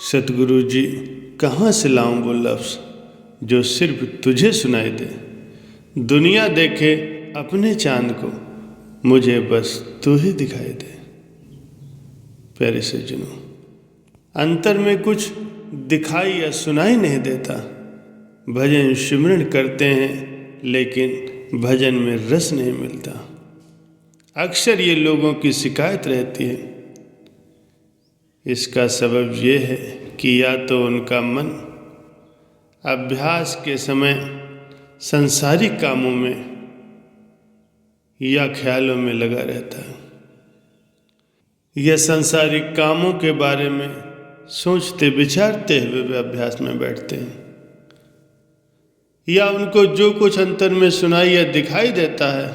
सतगुरु जी, कहाँ से लाऊं वो लफ्ज़ जो सिर्फ तुझे सुनाई दे। दुनिया देखे अपने चांद को, मुझे बस तू ही दिखाई दे। प्यारे सज्जनों, अंतर में कुछ दिखाई या सुनाई नहीं देता। भजन सिमरन करते हैं लेकिन भजन में रस नहीं मिलता। अक्सर ये लोगों की शिकायत रहती है। इसका सबब ये है कि या तो उनका मन अभ्यास के समय सांसारिक कामों में या ख्यालों में लगा रहता है, या सांसारिक कामों के बारे में सोचते विचारते हुए वे अभ्यास में बैठते हैं, या उनको जो कुछ अंतर में सुनाई या दिखाई देता है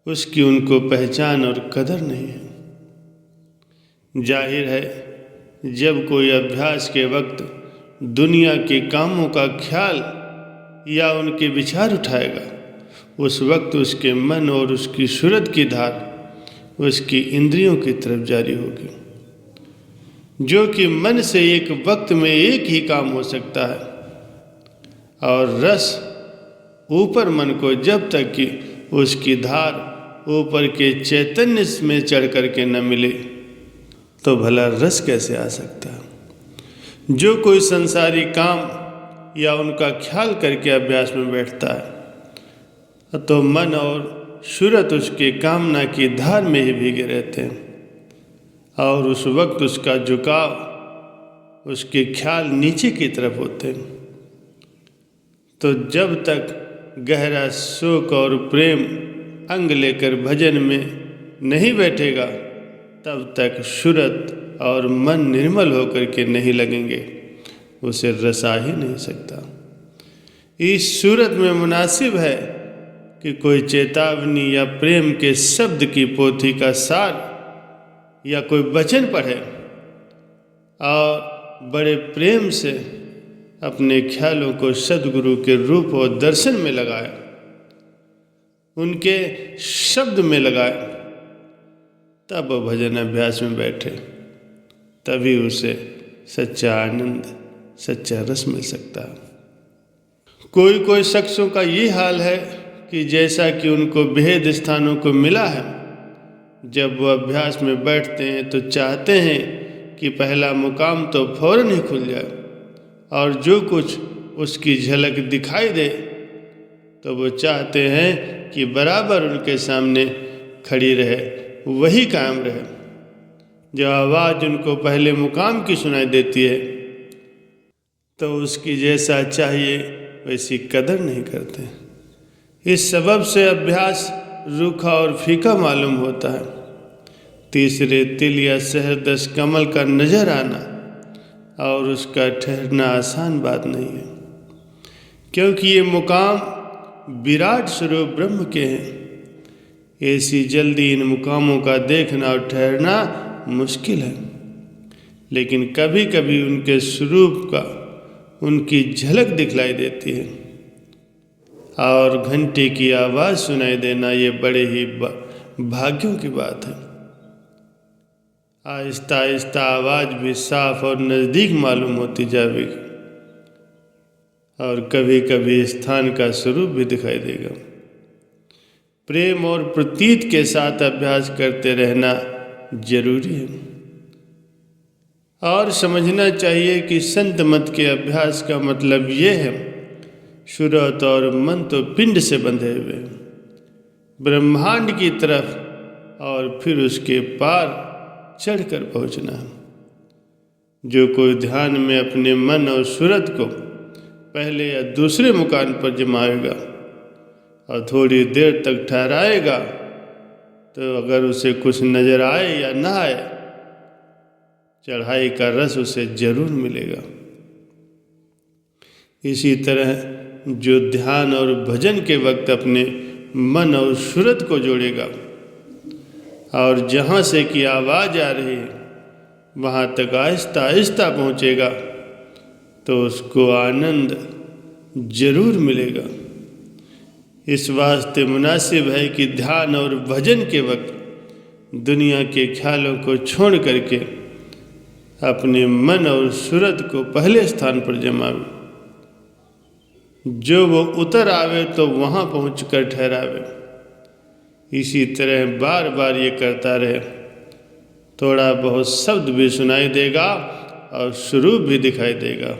उसकी उनको पहचान और कदर नहीं है। जाहिर है, जब कोई अभ्यास के वक्त दुनिया के कामों का ख्याल या उनके विचार उठाएगा, उस वक्त उसके मन और उसकी सूरत की धार उसकी इंद्रियों की तरफ जारी होगी, जो कि मन से एक वक्त में एक ही काम हो सकता है। और रस ऊपर मन को जब तक कि उसकी धार ऊपर के चैतन्य में चढ़ करके न मिले तो भला रस कैसे आ सकता है। जो कोई संसारी काम या उनका ख्याल करके अभ्यास में बैठता है तो मन और सूरत उसके कामना की धार में ही भीगे रहते हैं, और उस वक्त उसका झुकाव, उसके ख्याल नीचे की तरफ होते हैं। तो जब तक गहरा शोक और प्रेम अंग लेकर भजन में नहीं बैठेगा, तब तक सूरत और मन निर्मल होकर के नहीं लगेंगे, उसे रस आ ही नहीं सकता। इस सूरत में मुनासिब है कि कोई चेतावनी या प्रेम के शब्द की पोथी का सार या कोई वचन पढ़े और बड़े प्रेम से अपने ख्यालों को सद्गुरु के रूप और दर्शन में लगाए, उनके शब्द में लगाए, तब वो भजन अभ्यास में बैठे। तभी उसे सच्चा आनंद, सच्चा रस मिल सकता है। कोई कोई शख्सों का ये हाल है कि जैसा कि उनको भेद स्थानों को मिला है, जब वो अभ्यास में बैठते हैं तो चाहते हैं कि पहला मुकाम तो फौरन ही खुल जाए, और जो कुछ उसकी झलक दिखाई दे तो वो चाहते हैं कि बराबर उनके सामने खड़ी रहे, वही कायम रहे। जो आवाज़ उनको पहले मुकाम की सुनाई देती है तो उसकी जैसा चाहिए वैसी कदर नहीं करते। इस सबब से अभ्यास रूखा और फीका मालूम होता है। तीसरे तिल या सहरदस कमल का नजर आना और उसका ठहरना आसान बात नहीं है, क्योंकि ये मुकाम विराट स्वरूप ब्रह्म के हैं। ऐसी जल्दी इन मुकामों का देखना और ठहरना मुश्किल है, लेकिन कभी कभी उनके स्वरूप का उनकी झलक दिखलाई देती है, और घंटे की आवाज़ सुनाई देना ये बड़े ही भाग्यों की बात है। आहिस्ता आहिस्ता आवाज़ भी साफ और नज़दीक मालूम होती जाएगी, और कभी कभी स्थान का स्वरूप भी दिखाई देगा। प्रेम और प्रतीत के साथ अभ्यास करते रहना जरूरी है, और समझना चाहिए कि संत मत के अभ्यास का मतलब ये है, सूरत और मन तो पिंड से बंधे हुए ब्रह्मांड की तरफ और फिर उसके पार चढ़कर पहुंचना। जो कोई ध्यान में अपने मन और सूरत को पहले या दूसरे मुकाम पर जमाएगा और थोड़ी देर तक ठहराएगा, तो अगर उसे कुछ नजर आए या ना आए, चढ़ाई का रस उसे जरूर मिलेगा। इसी तरह जो ध्यान और भजन के वक्त अपने मन और सूरत को जोड़ेगा और जहाँ से कि आवाज़ आ रही है वहाँ तक आहिस्ता आहिस्ता पहुँचेगा, तो उसको आनंद जरूर मिलेगा। इस वास्ते मुनासिब है कि ध्यान और भजन के वक्त दुनिया के ख्यालों को छोड़ करके अपने मन और सूरत को पहले स्थान पर जमावे। जो वो उतर आवे तो वहाँ पहुँचकर ठहरावे। इसी तरह बार बार ये करता रहे। थोड़ा बहुत शब्द भी सुनाई देगा और स्वरूप भी दिखाई देगा।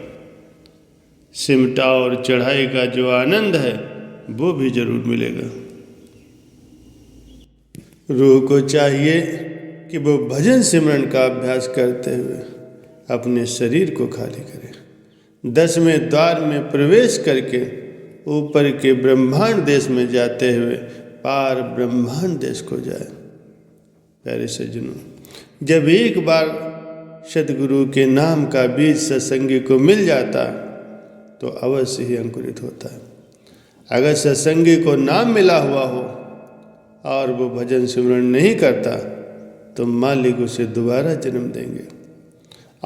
सिमटा और चढ़ाई का जो आनंद है वो भी जरूर मिलेगा। रूह को चाहिए कि वो भजन सिमरन का अभ्यास करते हुए अपने शरीर को खाली करे। 10वें द्वार में प्रवेश करके ऊपर के ब्रह्मांड देश में जाते हुए पार ब्रह्मांड देश को जाए। प्यारे सज्जनों, जब एक बार सद्गुरु के नाम का बीज सत्संगी को मिल जाता तो अवश्य ही अंकुरित होता है। अगर सत्संगी को नाम मिला हुआ हो और वो भजन सिमरन नहीं करता तो मालिक उसे दोबारा जन्म देंगे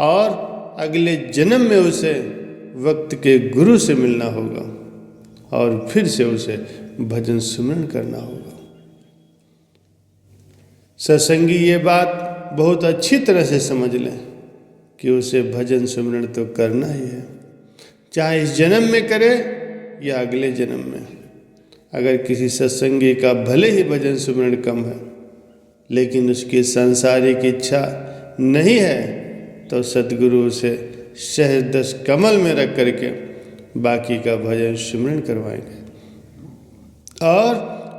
और अगले जन्म में उसे वक्त के गुरु से मिलना होगा और फिर से उसे भजन सिमरन करना होगा। सत्संगी ये बात बहुत अच्छी तरह से समझ लें कि उसे भजन सिमरन तो करना ही है, चाहे इस जन्म में करे या अगले जन्म में। अगर किसी सत्संगी का भले ही भजन सिमरन कम है लेकिन उसकी सांसारिक इच्छा नहीं है तो सद्गुरु उसे सहज कमल में रख करके बाकी का भजन सिमरन करवाएंगे और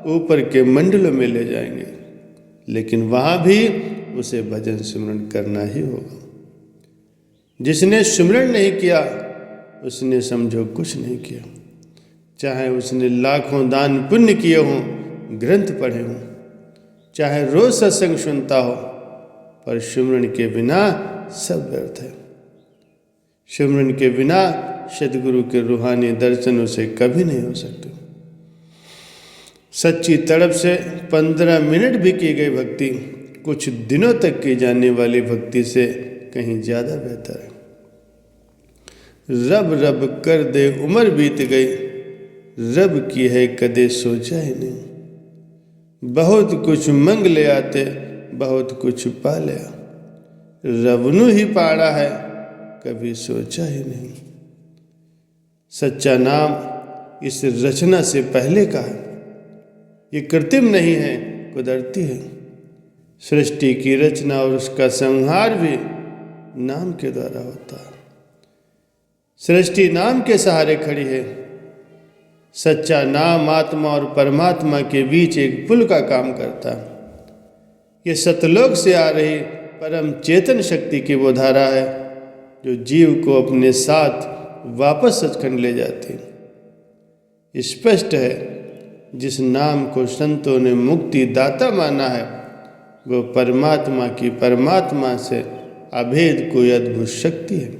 ऊपर के मंडलों में ले जाएंगे, लेकिन वहाँ भी उसे भजन सिमरन करना ही होगा। जिसने सिमरन नहीं किया उसने समझो कुछ नहीं किया, चाहे उसने लाखों दान पुण्य किए हों, ग्रंथ पढ़े हों, चाहे रोज सत्संग सुनता हो, पर सिमरन के बिना सब व्यर्थ है। सिमरन के बिना सद्गुरु के रूहानी दर्शन उसे कभी नहीं हो सकते। सच्ची तड़प से 15 मिनट भी की गई भक्ति कुछ दिनों तक की जाने वाली भक्ति से कहीं ज़्यादा बेहतर है। रब रब कर दे उम्र बीत गई, रब की है कदे सोचा ही नहीं। बहुत कुछ मंग ले आते, बहुत कुछ पा लिया, रबनु ही पाड़ा है कभी सोचा ही नहीं। सच्चा नाम इस रचना से पहले का है, ये कृत्रिम नहीं है, कुदरती है। सृष्टि की रचना और उसका संहार भी नाम के द्वारा होता है। सृष्टि नाम के सहारे खड़ी है। सच्चा नाम आत्मा और परमात्मा के बीच एक पुल का काम करता है। ये सतलोक से आ रही परम चेतन शक्ति की वो धारा है जो जीव को अपने साथ वापस सचखंड ले जाती है। स्पष्ट है, जिस नाम को संतों ने मुक्ति दाता माना है वो परमात्मा की परमात्मा से अभेद कोई अद्भुत शक्ति है।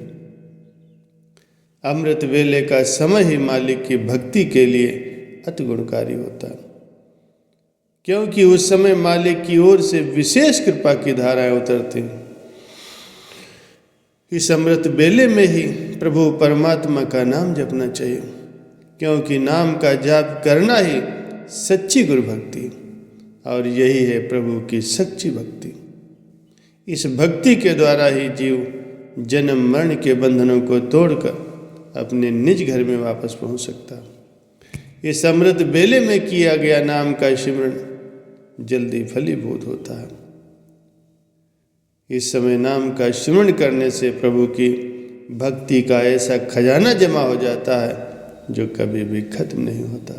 अमृत वेले का समय ही मालिक की भक्ति के लिए अति गुणकारी होता है, क्योंकि उस समय मालिक की ओर से विशेष कृपा की धाराएं उतरती। इस अमृत बेले में ही प्रभु परमात्मा का नाम जपना चाहिए, क्योंकि नाम का जाप करना ही सच्ची गुरु भक्ति और यही है प्रभु की सच्ची भक्ति। इस भक्ति के द्वारा ही जीव जन्म मरण के बंधनों को तोड़कर अपने निज घर में वापस पहुंच सकता। इस अमृत बेले में किया गया नाम का सिमरन जल्दी फलीभूत होता है। इस समय नाम का सिमरन करने से प्रभु की भक्ति का ऐसा खजाना जमा हो जाता है जो कभी भी खत्म नहीं होता।